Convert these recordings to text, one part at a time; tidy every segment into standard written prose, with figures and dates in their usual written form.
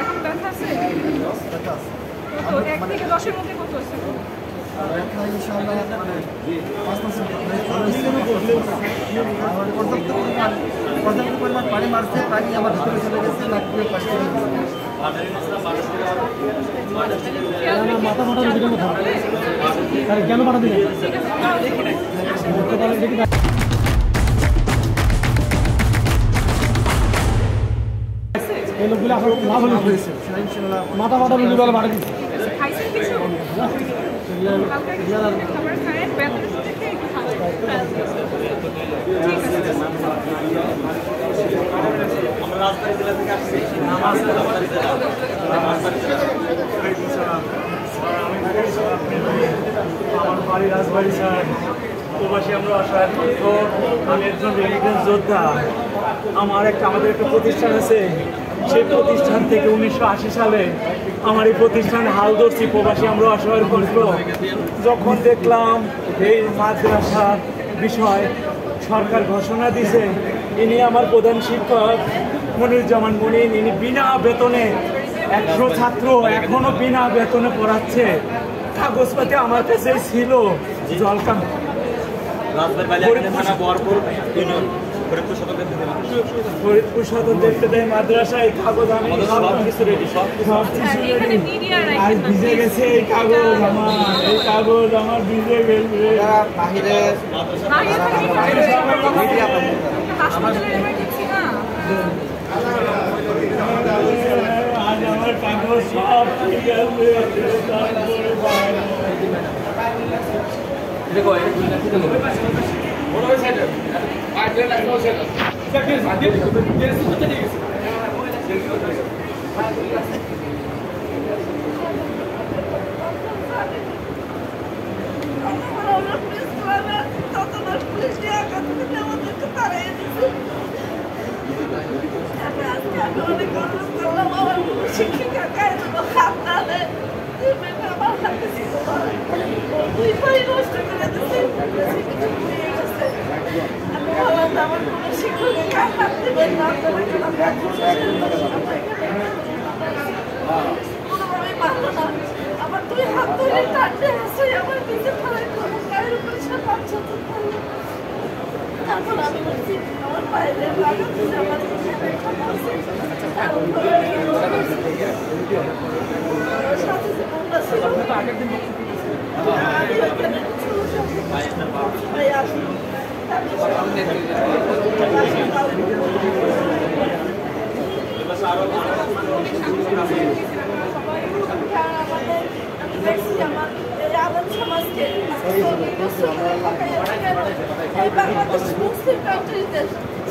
এখন ব্যথা আছে? কত? 1 থেকে 10-এর মধ্যে কত আছে? ইনশাআল্লাহ মানে 5% পর্যাপ্ত পরিমাণ পানি মারছে, পানি আমার ভিতরে চলে গেছে, লাগবে পাশে মাথা মোটা ভিডিও কেন পাঠা দিলেন? এই লোকগুলো আপনার লাভ হয়েছে মাথা মাথা ভিডিও বলে পাঠা দিচ্ছে। আমার বাড়ি রাজবাড়ি স্যার, প্রবাসী আমরা অসহায়। আমি একজন রেমিটেন্স যোদ্ধা। আমাদের একটা প্রতিষ্ঠান আছে, সেই প্রতিষ্ঠান থেকে 1980 সালে আমার এই প্রতিষ্ঠানে হাল ধরছি। প্রবাসী আমরা অসহায় গল্প যখন দেখলাম এই মাদ্রাসার বিষয় সরকার ঘোষণা দিছে, ইনি আমার প্রধান শিক্ষক মনিরুজ্জামান মনির, ইনি বিনা বেতনে 100 ছাত্র এখনো বিনা বেতনে পড়াচ্ছে। কাগজপাতি আমার কাছে ছিল। জলকাম ফরিদপুর সদর দেখতে দেয় মাদ্রাসায় কাগজ, আমি সব কিছু রেডি, সব আর ভিজে গেছে এই কাগজ আমার ভিজে গেছে। আজ আমার কাগজ সব ঠিক আছে। আমার তুই হাত ধরে টানতে আসে আমার নিজে ফেলাই করবো গায়ের উপরে সে বাচ্চা তারপর আমি বলছি আমার বাইরে লাগাচ্ছি আমার সাথে যে বোনটা ছিল আদম সমাজকে বাংলাদেশ মুসলিম কান্ট্রিতে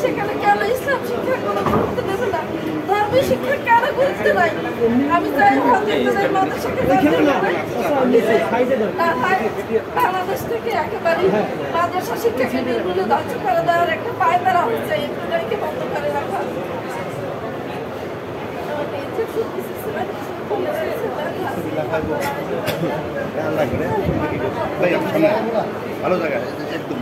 সেখানে কেন ইসলাম শিক্ষা কোনো গুরুত্ব দেবে না, ধর্মীয় শিক্ষা কেন গুরুত্ব নাই? আমি চাই বাংলাদেশ থেকে একেবারে মাদ্রাসা শিক্ষাকে নির্মূলে ধ্বংস করে দেওয়ার একটা পায়তারা হচ্ছে, এগুলোকে বন্ধ করে রাখা। ভালো জায়গা একদম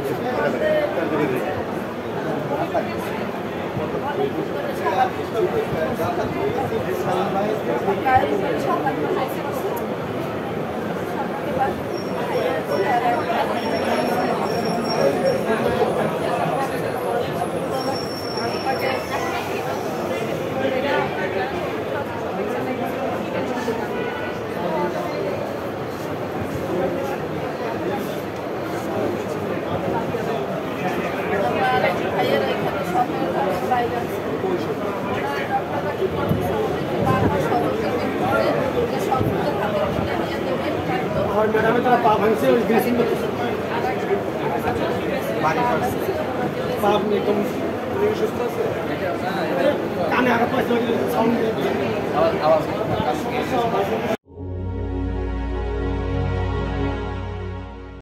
ম্যাডামে তারা পা ভাঙছে ওই ব্লিচিং করতেছে পা একদম সুস্থ আছে কানে আঘাত পাইছে সাউন্ড